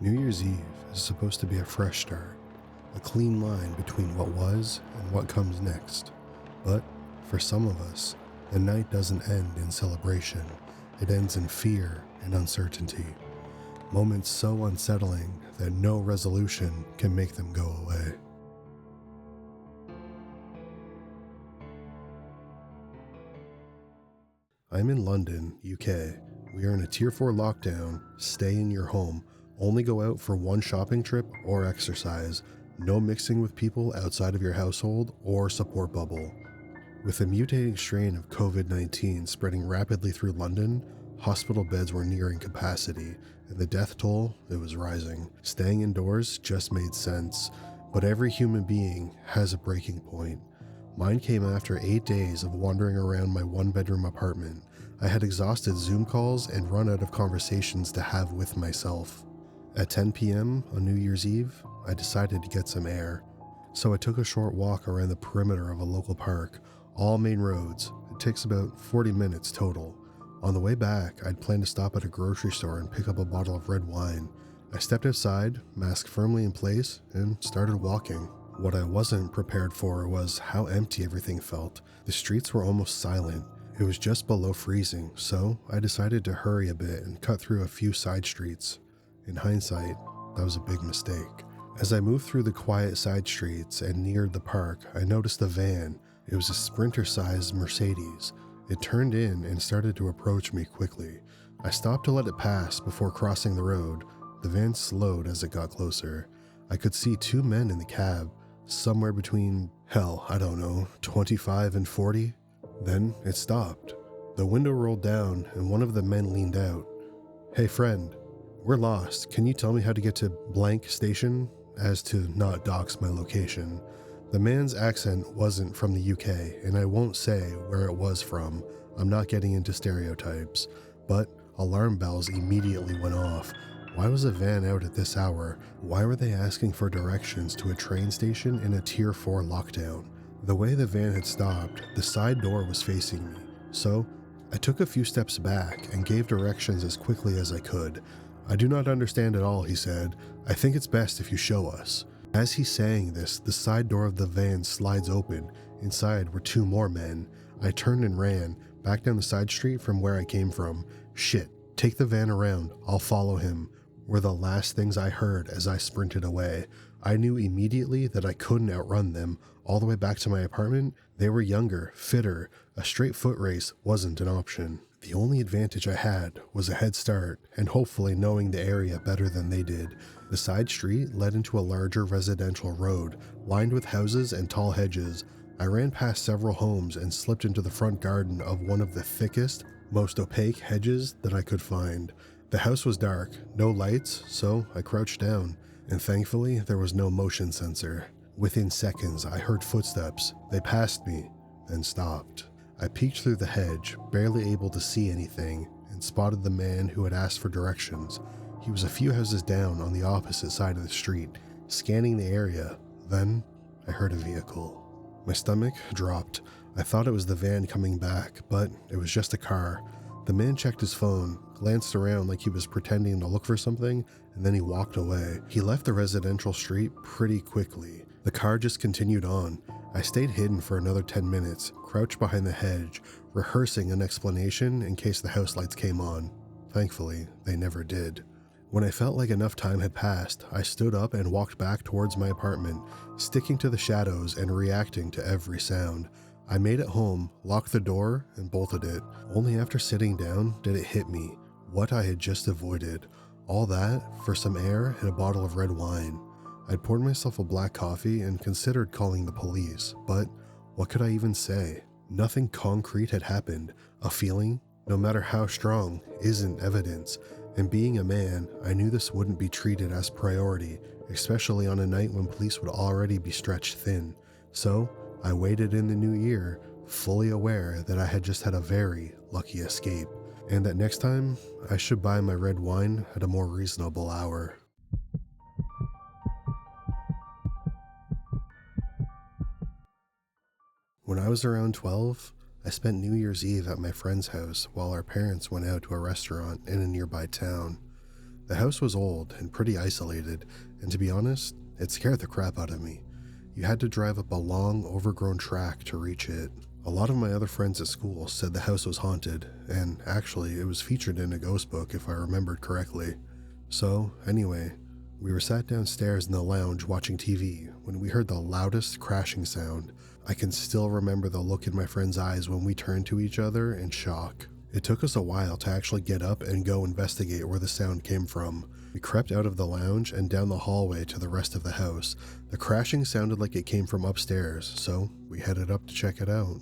New Year's Eve is supposed to be a fresh start, a clean line between what was and what comes next. But for some of us, the night doesn't end in celebration. It ends in fear and uncertainty. Moments so unsettling that no resolution can make them go away. I'm in London, UK. We are in a Tier 4 lockdown. Stay in your home. Only go out for one shopping trip or exercise. No mixing with people outside of your household or support bubble. With the mutating strain of COVID-19 spreading rapidly through London, hospital beds were nearing capacity, and the death toll, it was rising. Staying indoors just made sense, but every human being has a breaking point. Mine came after 8 days of wandering around my one-bedroom apartment. I had exhausted Zoom calls and run out of conversations to have with myself. At 10 p.m. on New Year's Eve, I decided to get some air. So I took a short walk around the perimeter of a local park, all main roads. It takes about 40 minutes total. On the way back, I'd planned to stop at a grocery store and pick up a bottle of red wine. I stepped outside, mask firmly in place, and started walking. What I wasn't prepared for was how empty everything felt. The streets were almost silent. It was just below freezing, so I decided to hurry a bit and cut through a few side streets. In hindsight, that was a big mistake. As I moved through the quiet side streets and neared the park, I noticed a van. It was a Sprinter-sized Mercedes. It turned in and started to approach me quickly. I stopped to let it pass before crossing the road. The van slowed as it got closer. I could see two men in the cab, somewhere between, 25 and 40. Then it stopped. The window rolled down and one of the men leaned out. "Hey friend, we're lost. Can you tell me how to get to blank station?" As to not dox my location. The man's accent wasn't from the UK, and I won't say where it was from. I'm not getting into stereotypes. But alarm bells immediately went off. Why was a van out at this hour? Why were they asking for directions to a train station in a Tier 4 lockdown? The way the van had stopped, the side door was facing me. So I took a few steps back and gave directions as quickly as I could. "I do not understand at all," he said. "I think it's best if you show us." As he's saying this, the side door of the van slides open. Inside were two more men. I turned and ran, back down the side street from where I came from. "Shit, take the van around, I'll follow him," were the last things I heard as I sprinted away. I knew immediately that I couldn't outrun them. All the way back to my apartment, they were younger, fitter. A straight foot race wasn't an option. The only advantage I had was a head start and hopefully knowing the area better than they did. The side street led into a larger residential road, lined with houses and tall hedges. I ran past several homes and slipped into the front garden of one of the thickest, most opaque hedges that I could find. The house was dark, no lights, so I crouched down, and thankfully there was no motion sensor. Within seconds, I heard footsteps. They passed me, then stopped. I peeked through the hedge, barely able to see anything, and spotted the man who had asked for directions. He was a few houses down on the opposite side of the street, scanning the area. Then I heard a vehicle. My stomach dropped. I thought it was the van coming back, but it was just a car. The man checked his phone, glanced around like he was pretending to look for something, and then he walked away. He left the residential street pretty quickly. The car just continued on. I stayed hidden for another 10 minutes, crouched behind the hedge, rehearsing an explanation in case the house lights came on. Thankfully, they never did. When I felt like enough time had passed, I stood up and walked back towards my apartment, sticking to the shadows and reacting to every sound. I made it home, locked the door, and bolted it. Only after sitting down did it hit me what I had just avoided. All that for some air and a bottle of red wine. I'd poured myself a black coffee and considered calling the police, but what could I even say? Nothing concrete had happened. A feeling, no matter how strong, isn't evidence. And being a man, I knew this wouldn't be treated as priority, especially on a night when police would already be stretched thin. So I waited in the new year, fully aware that I had just had a very lucky escape, and that next time I should buy my red wine at a more reasonable hour. When I was around 12, I spent New Year's Eve at my friend's house while our parents went out to a restaurant in a nearby town. The house was old and pretty isolated, and to be honest, it scared the crap out of me. You had to drive up a long, overgrown track to reach it. A lot of my other friends at school said the house was haunted, and actually it was featured in a ghost book if I remembered correctly. So, anyway, we were sat downstairs in the lounge watching TV when we heard the loudest crashing sound. I can still remember the look in my friend's eyes when we turned to each other in shock. It took us a while to actually get up and go investigate where the sound came from. We crept out of the lounge and down the hallway to the rest of the house. The crashing sounded like it came from upstairs, so we headed up to check it out.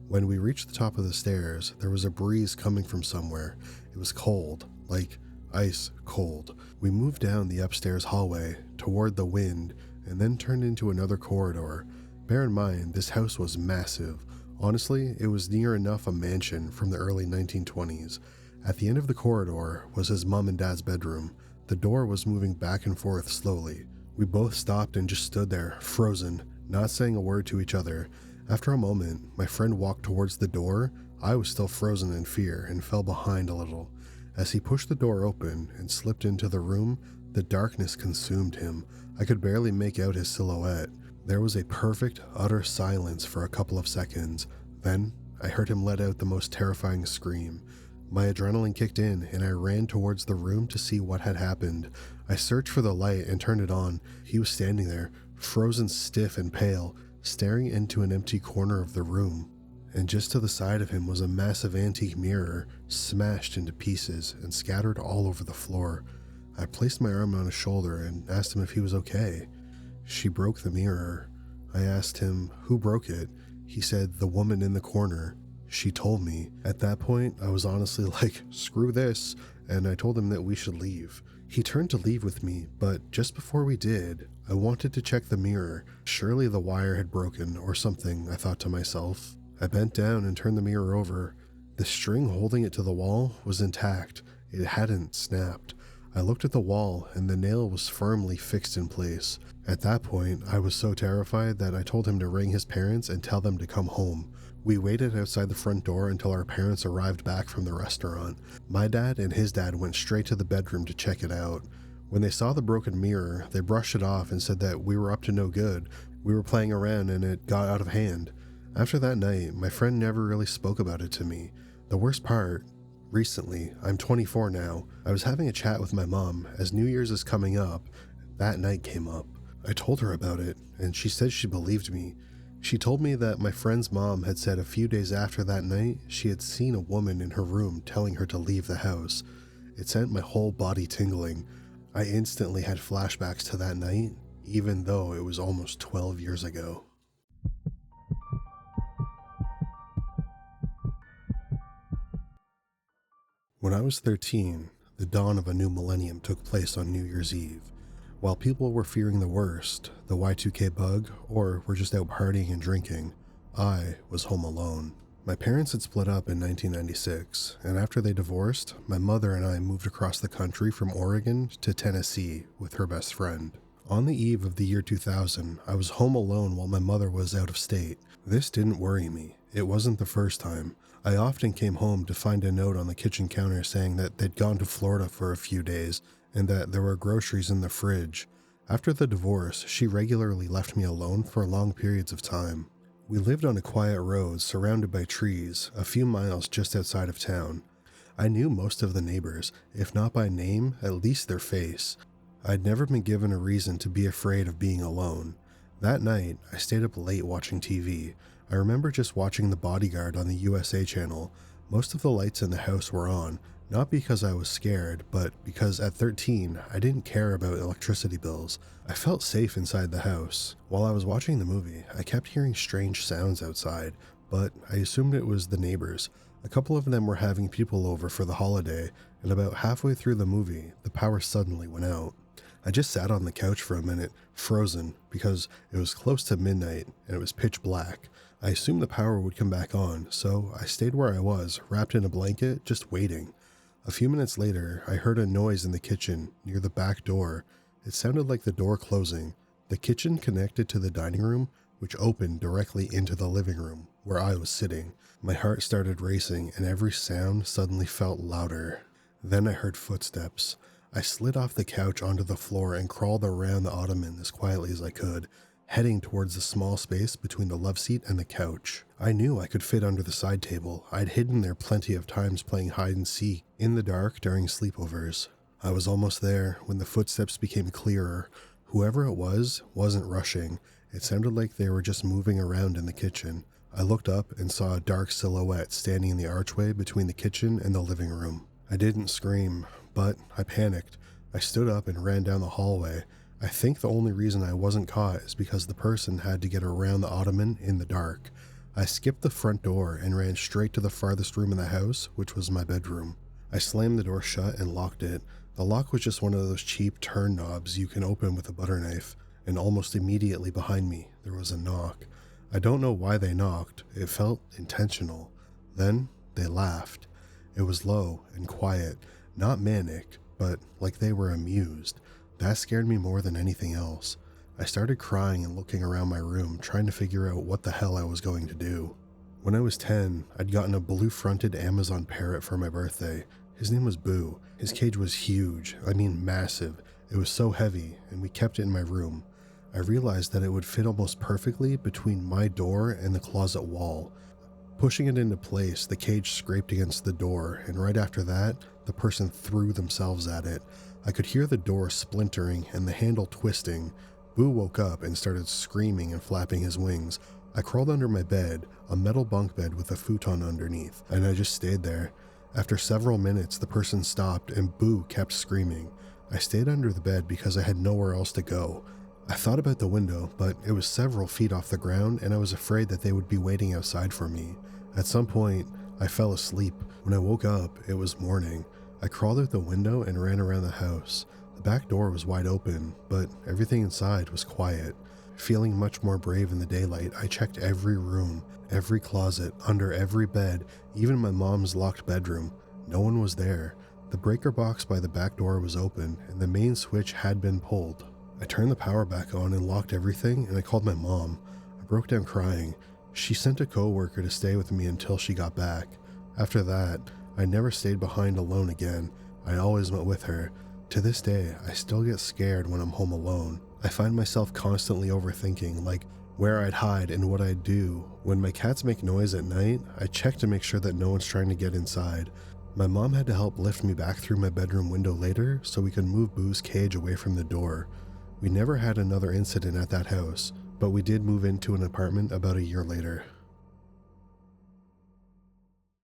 When we reached the top of the stairs, there was a breeze coming from somewhere. It was cold, like ice cold. We moved down the upstairs hallway toward the wind and then turned into another corridor. Bear in mind, this house was massive. Honestly, it was near enough a mansion from the early 1920s. At the end of the corridor was his mom and dad's bedroom. The door was moving back and forth slowly. We both stopped and just stood there, frozen, not saying a word to each other. After a moment, my friend walked towards the door. I was still frozen in fear and fell behind a little. As he pushed the door open and slipped into the room, the darkness consumed him. I could barely make out his silhouette. There was a perfect, utter silence for a couple of seconds. Then, I heard him let out the most terrifying scream. My adrenaline kicked in and I ran towards the room to see what had happened. I searched for the light and turned it on. He was standing there, frozen stiff and pale, staring into an empty corner of the room. And just to the side of him was a massive antique mirror, smashed into pieces and scattered all over the floor. I placed my arm on his shoulder and asked him if he was okay. She broke the mirror. I asked him who broke it. He said the woman in the corner. She told me. At that point, I was honestly like, screw this, and I told him that we should leave. He turned to leave with me, but just before we did, I wanted to check the mirror. Surely the wire had broken or something, I thought to myself. I bent down and turned the mirror over. The string holding it to the wall was intact. It hadn't snapped. I looked at the wall and the nail was firmly fixed in place. At that point, I was so terrified that I told him to ring his parents and tell them to come home. We waited outside the front door until our parents arrived back from the restaurant. My dad and his dad went straight to the bedroom to check it out. When they saw the broken mirror, they brushed it off and said that we were up to no good. We were playing around and it got out of hand. After that night, my friend never really spoke about it to me. The worst part, recently, I'm 24 now, I was having a chat with my mom as New Year's is coming up. That night came up. I told her about it, and she said she believed me. She told me that my friend's mom had said a few days after that night, she had seen a woman in her room telling her to leave the house. It sent my whole body tingling. I instantly had flashbacks to that night, even though it was almost 12 years ago. When I was 13, the dawn of a new millennium took place on New Year's Eve. While people were fearing the worst, the Y2K bug, or were just out partying and drinking, I was home alone. My parents had split up in 1996, and after they divorced, my mother and I moved across the country from Oregon to Tennessee with her best friend. On the eve of the year 2000, I was home alone while my mother was out of state. This didn't worry me. It wasn't the first time. I often came home to find a note on the kitchen counter saying that they'd gone to Florida for a few days and that there were groceries in the fridge. After the divorce, she regularly left me alone for long periods of time. We lived on a quiet road surrounded by trees, a few miles just outside of town. I knew most of the neighbors, if not by name, at least their face. I'd never been given a reason to be afraid of being alone. That night, I stayed up late watching TV. I remember just watching The Bodyguard on the USA channel. Most of the lights in the house were on, not because I was scared, but because at 13, I didn't care about electricity bills. I felt safe inside the house. While I was watching the movie, I kept hearing strange sounds outside, but I assumed it was the neighbors. A couple of them were having people over for the holiday, and about halfway through the movie, the power suddenly went out. I just sat on the couch for a minute, frozen, because it was close to midnight and it was pitch black. I assumed the power would come back on, so I stayed where I was, wrapped in a blanket, just waiting. A few minutes later, I heard a noise in the kitchen, near the back door. It sounded like the door closing. The kitchen connected to the dining room, which opened directly into the living room, where I was sitting. My heart started racing, and every sound suddenly felt louder. Then I heard footsteps. I slid off the couch onto the floor and crawled around the ottoman as quietly as I could, heading towards the small space between the love seat and the couch. I knew I could fit under the side table. I'd hidden there plenty of times playing hide and seek in the dark during sleepovers. I was almost there when the footsteps became clearer. Whoever it was wasn't rushing. It sounded like they were just moving around in the kitchen. I looked up and saw a dark silhouette standing in the archway between the kitchen and the living room. I didn't scream, but I panicked. I stood up and ran down the hallway. I think the only reason I wasn't caught is because the person had to get around the ottoman in the dark. I skipped the front door and ran straight to the farthest room in the house, which was my bedroom. I slammed the door shut and locked it. The lock was just one of those cheap turn knobs you can open with a butter knife, and almost immediately behind me, there was a knock. I don't know why they knocked. It felt intentional. Then they laughed. It was low and quiet, not manic, but like they were amused. That scared me more than anything else. I started crying and looking around my room, trying to figure out what the hell I was going to do. When I was 10, I'd gotten a blue-fronted Amazon parrot for my birthday. His name was Boo. His cage was huge, I mean massive. It was so heavy, and we kept it in my room. I realized that it would fit almost perfectly between my door and the closet wall. Pushing it into place, the cage scraped against the door, and right after that, the person threw themselves at it. I could hear the door splintering and the handle twisting. Boo woke up and started screaming and flapping his wings. I crawled under my bed, a metal bunk bed with a futon underneath, and I just stayed there. After several minutes, the person stopped and Boo kept screaming. I stayed under the bed because I had nowhere else to go. I thought about the window, but it was several feet off the ground and I was afraid that they would be waiting outside for me. At some point, I fell asleep. When I woke up, it was morning. I crawled out the window and ran around the house. The back door was wide open, but everything inside was quiet. Feeling much more brave in the daylight, I checked every room, every closet, under every bed, even my mom's locked bedroom. No one was there. The breaker box by the back door was open, and the main switch had been pulled. I turned the power back on and locked everything, and I called my mom. I broke down crying. She sent a coworker to stay with me until she got back. After that, I never stayed behind alone again. I always went with her. To this day, I still get scared when I'm home alone. I find myself constantly overthinking, like where I'd hide and what I'd do. When my cats make noise at night, I check to make sure that no one's trying to get inside. My mom had to help lift me back through my bedroom window later so we could move Boo's cage away from the door. We never had another incident at that house, but we did move into an apartment about a year later.